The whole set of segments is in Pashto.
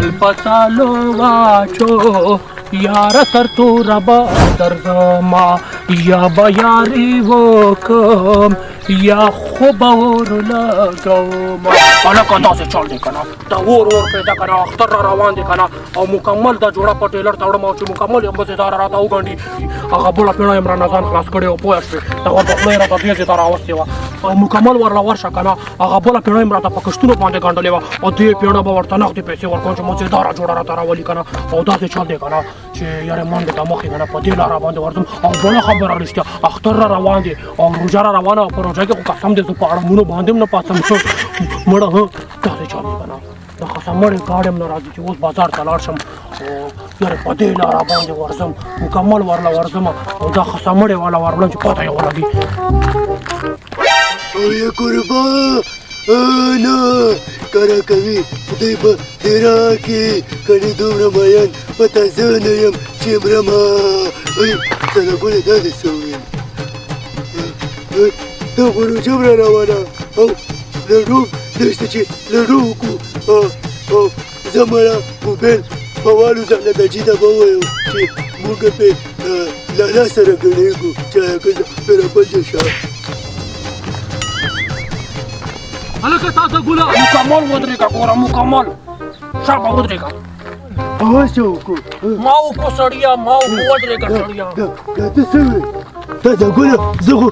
گل پسالو واچو یار سر تو ربا درزما یا بیاری وکم یا خوب اور لگوم حالا که داسې چل دی کنه دا اور پیدا کنه اختر را روان دی کنه او مکمل دا جوړه په ټیلر تاوړم او چې مکمل یې مزېداره راته وګنډي هغه بله پیڼه یم رانه ځان خلاص کړی او پوه شوې دغه په خوله یې راته دې ځای ته راوستې وه او مکمل ورله ورشه کنه هغه بله پیڼه یم راته په کشتونو باندې ګنډلې وه او دې پیڼه به ورته نغدې پیسې ورکوم چې مزېداره جوړه راته راولي کنه او داسې چل دی کنه چې یاره منډې ته مخکې کنه په دې لاره باندې ورځم او بله خبره رښتیا اختر را روان دی او روژه را روانه او په روژه کې خو قسم دی زه په اړمونو باندې هم نه پاڅم مړه داسې چل دی کنه د خسمړې ګاډی هم نه راځي چې اوس بازار ته لاړ شم یاره په دې لاره باندې ورځم مکمل ورله ورځم او دا خسمړې والا ورولم چې پته یې ولګي اوه قربا نه کاره کوي خدای به دې راکړي کړي دومره مین پته زه نه یم چې مرمه ساده ګلې دا دې څه وویل دا خو روژه م را روانه او لډو دشته چې لډو وکړو او زه مړه موبایل په والو ځانه د جي ته به ووایو چې موږ پې لالا سره ګډېږو چې ښځه پې رابنده شه هلکه تازه ګله مکمل ودرېږه ګوره مکمل شابه ودرېږه اواز څه وکړو ما وکړو سړیه ما وکړو ودرېږه سړیه دا ته څه وې تازه ګله زه خو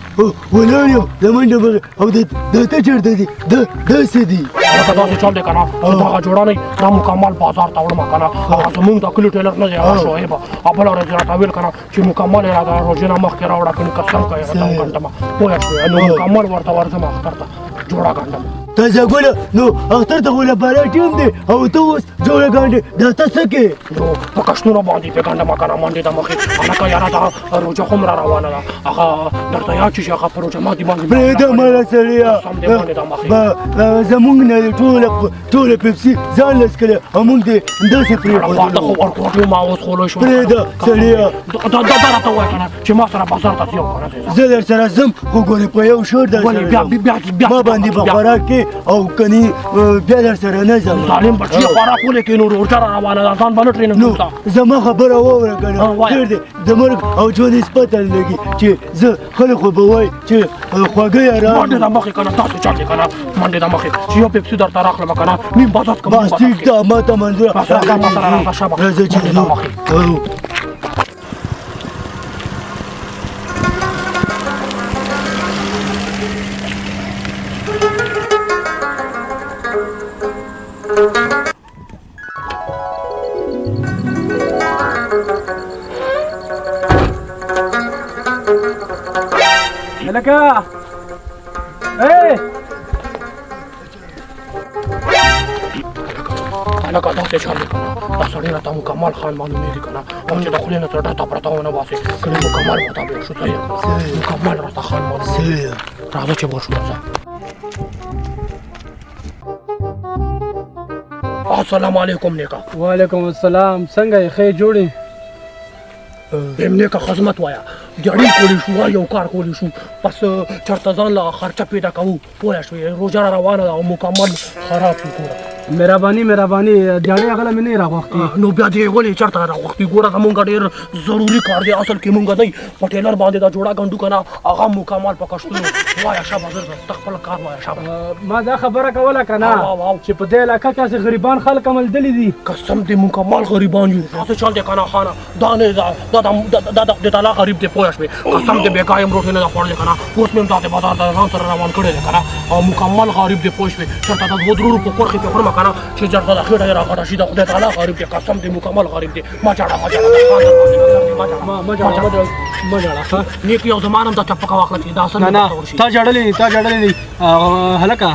ولاړ یم له منډه بغیر او دا ته چېرته دي دا څه دي لکه داسې چل دی که نه چې دغه جوړه نه دا مکمل بازار ته وړمه که نه هغه زمونږ د کلي ټیلر نه دی هغه شعیبه او بله ورځ یې راته ویل که نه چې مکمل یې راته روژې نه مخکې راوړه که نه قسم که یې راته وګنډمه پوه شوې نو مکمل ورته ورځم اختر ته جوړه ګنډم تازه ګله نو اختر ته خو له باره ټیم دی او ته اوس جوړه ګنډې دا ته څه کې نو په کشتونو باندې پې ګنډمه که نه منډې د مخې هلکه یاره دا روژه خو هم را روانه ده هغه درته یاد شي چې هغه په روژه ماتې باندې پرېږده مړه سړیه زمونږ نه ټوله پیپسي ځان لس کړې او مونږ دې داسې پرېږده خو ورکوټو ما اوس خولو شو پرېږده سړیه دا راته ووایه که نه چې ما سره بازار ته ځې او که نه زه در سره ځم خو ګورې په یو شور در سره ما باندې به خوراک کې او کني بیا در سره نه ځم ظالم بچي خوراک ولې کوي نو روژه را روانه ده ځان به نه ټرېننګ نو زما خبره واوره که نه ډېر دی د مرګ او ژوند هېڅ پته نه لګي چې زه خلک خو به وایي چې خواږه یاران منډې د مخې که نه داسې چل دی که نه منډې د مخې چې یو پیپسي درته راکړم که نه نیم بازار که بس ټیک ده ما ته منظوره راځه چې ځو هلکه هلکه داسې چل دی که نه دا سړی راته مکمل خان معلومېږي که نه او چې د خولې نه تر ډته پرته ونه باسې کلي مکمل مطابق شو څه مکمل راته خان معلومېږي راځه چې وشو ځه السلام علیکم نیکه وعلیکم السلام څنګه یې ښې جوړې بیم نیکه خدمت وایه دیاړي کولی شو یو کار کولی شو پس چېرته ځان له خرچه پیدا کوو پوه شوې روژه را روانه ده او مکمل خراب شو ګوره مهرباني دیاړي هغه له مې نه راغوښتي نو بیا دې ولې چېرته راغوښتي ګوره زمونږ ډېر ضروري کار دی اصل کې مونږ دی په ټیلر باندې دا جوړه ګنډو که نه هغه مکمل په کشتونو وایه شابه زر ته خپل کار وایه شابه ما دا خبره کوله که نه چې په دې علاقه کې هسې غریبان خلک عملدلي دي قسم دې مکمل غریبان یو داسې چل دی که نه خانه دا نه دا د تالا غریب دی پوه شوې قسم دې بېګا یم روټۍ نه ده خوړلې که نه اوس مې هم داسې بازار ته ځان سره روان کړی دی که نه او مکمل غریب دی پوه شوې چېرته د 2 روپو کورخې پې خورمه که نه چې چېرته د خېټه یې را غټه شي د خدای تعالی غریب دی قسم دې مکمل غریب دی مه جاړه مه جاړه نیک یو زمان هم دا چپکه واخله چې دا اصل نه تا جړلې دي هلکه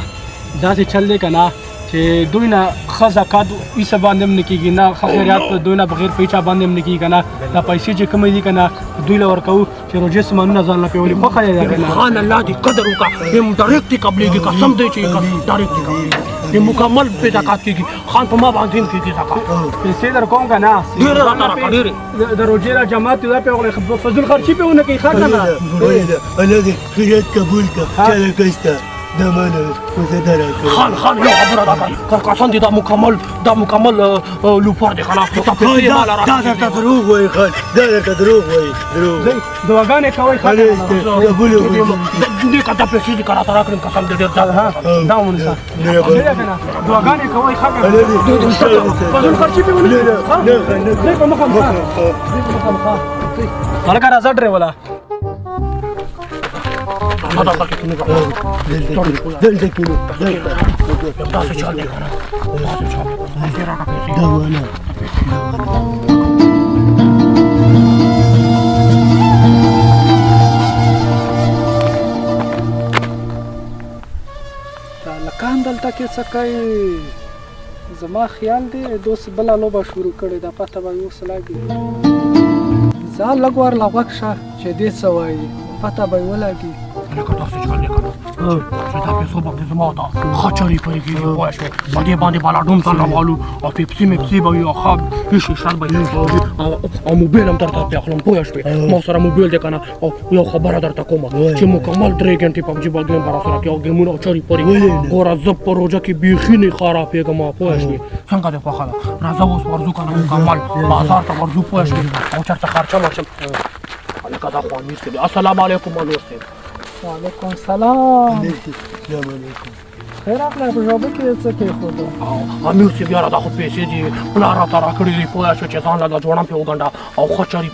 داسې چل دی که نه چې دوی نه ښه زکات هېڅ باندې هم نه کېږي نه ښه خیرات دوی نه بغیر په هېچا باندې هم نه کېږي که نه دا پیسې چې کومې دي که نه دوی له ورکوو چې روژې سامانونه ځان له پېولي خوښه یې ده که نه خان الله دې قدر وکړه یم ډایرکټ دې قبلېږي قسم دی چې ډایرکټ دې قبلېږي دې مکمل پې زکات کېږي خان په ما باندې هم کېږي زکات پیسې در کوم که نه ډېرې راته راکړه ډېرې د روژې را جماعت دا پې فضول خرچي پې ونه کوي ښه که نه الله دې خیرات قبول کړه چاله کسته دا مانا وزده راکوي خان یو خبره ده که قسم دې دا مکمل لوپر دی که نه دا پیسې یې ماله دا درته دروغ وایي خان دا درته دروغ وایي دروغ دعاګانې کوئ ښه دې که دا پیسې دې که راته راکړم قسم دې ډېر دا ونیسه دعاګانې کوئ ښه فضول خرچي پې ونه دی په مخه هلکه راځه ډرېوله دلته کینو داسې چل دی که نه داسې چل دې راکړه پیسې دا والا دا لکان دلته کې څه کوي زما خیال دی دوس بله لوبه شروع کړې ده پته به یې اوس لګي ځه لږ ور له غوږ شه چې دې څه وایي پته به یې ولګي لکه داسې چل دی که نه چې دا پیسو به مې زما ته ښه چرې پرې کېږي پوه شوې په دې باندې به لا ډوم ته راوالو او پیپسي میپسي به وي او ښه هېڅ شرط به یې او موبایل هم درته پرې اخلم پوه شوې ما سره موبایل دی که نه او یو خبره درته کومه چې مکمل 3 ګنټې پبجي به ګیم به راسره کوي او ګیمونه او چرې پرې ګوره زه په روژه کې بیخي نه خرابېږم پوه شوې څنګه دې خوښه ده راځه اوس ورځو که نه مکمل بازار ته ورځو پوه شوې او چېرته خرچه ورشم هلکه دا خو امیر صاحب السلام علیکم انور صاحب وعلیکم سلام السلام علیکم خیر راغلی په ژبه کې څه کېښودو امیر صاحب یاره دا خو پیسې دي پلار راته راکړي دي پوه شو چې ځان له دا جوړم پرې وګنډه او ښه چرې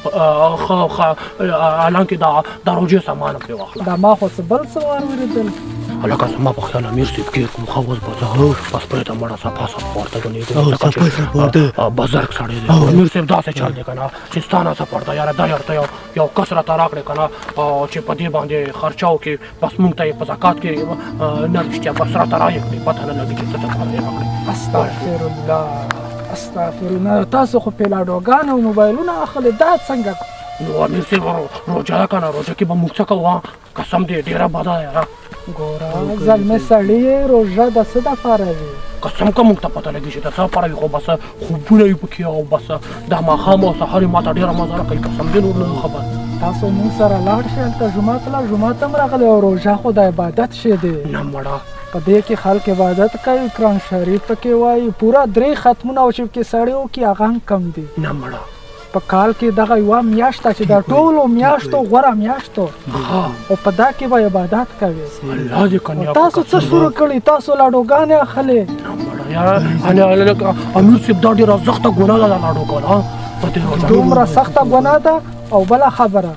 ښه حالانکې دا روژې سامان هم پرې واخله دا ما خو څه بل څه ور ولیدل هلکه زما په خیال امیر صاحب کې کوم ښه اوس به زه بس پرېږده مړه صفا ورته ګڼېږم بزرګ سړی دی امیر صاحب داسې چل دی که نه چې ستا نه څه پرده یاره دا یارته یو کس راته راکړې که نه چې په دې باندې خرچه وکړي بس مونږ ته یې په زکات کې نه رښتیا بس راته رایې کړي پته نه لګي چې څه څه کار یې وکړي استغفرالله تاسو خو پیلاډوګان او موبایلونه اخلي دا څنګه نو امیر صاحب روژه ده که نه روژه کې به مونږ څه کوو قسم دې ډېره بده یاره ګوره زلمی سړي روژه د څه دپاره وي قسم که مونږ ته پته لګي چې د څه لپاره وي خو بس خوبونه وي پکې او بس دا ماښام او سهار یې ما ته ډېره مزه راکوي قسم دې نور نه خبر تاسو مونږ سره لاړ شئ هلته جومات له جومات هم راغلی او روژه خو د عبادت شی دی نه مړه په دې کې خلک عبادت کوي قرآن شریف پکې وایي پوره 3 ختمونه او چې پکې سړی وکړي هغه هم کم دي نه مړه په کال کې دغه یوه میاشت ده چې د ټولو میاشتو غوره میاشتو او په دا کې به عبادت کوي تاسو څه شروع کړي تاسو لاډوګانې اخلئ امیر صاحب دا ډېره سخته ګناه ده دا لاډوګان دومره سخته ګناه ده او بله خبره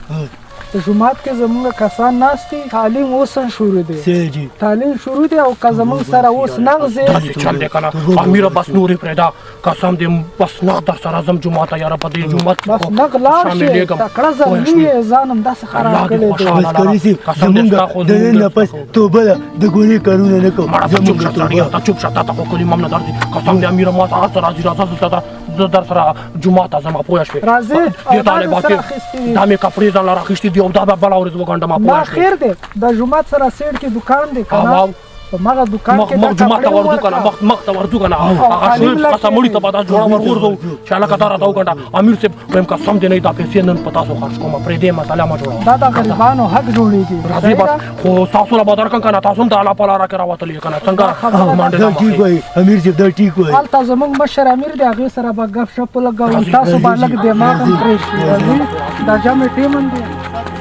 په جومات کې زمونږ کسان ناست دي تعلیم اوس هم شروع دی تعلیم شروع دی او که زمونږ سره اوس نغز داسې چل دی که نه امیره بس نورې پرېږده قسم دې بس نغ در سره ځم جومات ته یاره په دې جومات کې بس نغ لاړ شي تکړه زلمي یې ځان هم داسې خراب کړی دی بس کري صاحب زمونږ د نن نه پس توبه ده د ګونې کارونه نه کوو مړه ته چوپ شه سړیه ته چوپ شه تا ته خو کلیم هم نه درځي قسم دې امیره ما سهار ته راځي راځه دلته زه در سره جومات ته ځم پوه شوې راځې دې طالبات کې دا مې کپړې ځان له راخیستي دي او دا به بله ورځ وګنډم ما خیر دی د جومات سره سیډ کې دکان دی که نه په مغه دکان کې مخ جومات ته ورځو که نه مخ ته ورځو که نه هغه شریف قسم مړي ته به دا جوړه ور وغورځوو چې هلکه دا راته وګنډه امیر صاحب وایم قسم دې نه دا پیسې نن په تاسو خرڅ کومه پرېږدې مسله مه جوړوه دا د غریبانو حق جوړېږي راځئ بس خو تاسو له به درکړم که نه تاسو هم د الله په لاره کې راوتلي که نه څنګه دا ټیک وایي امیر صاحب دا ټیک وایي هلته زموږ مشر امیر دی هغې سره به ګپ شپ ولګوو تاسو به لږ دماغ هم پرې شي دا جمع ټیم هم دی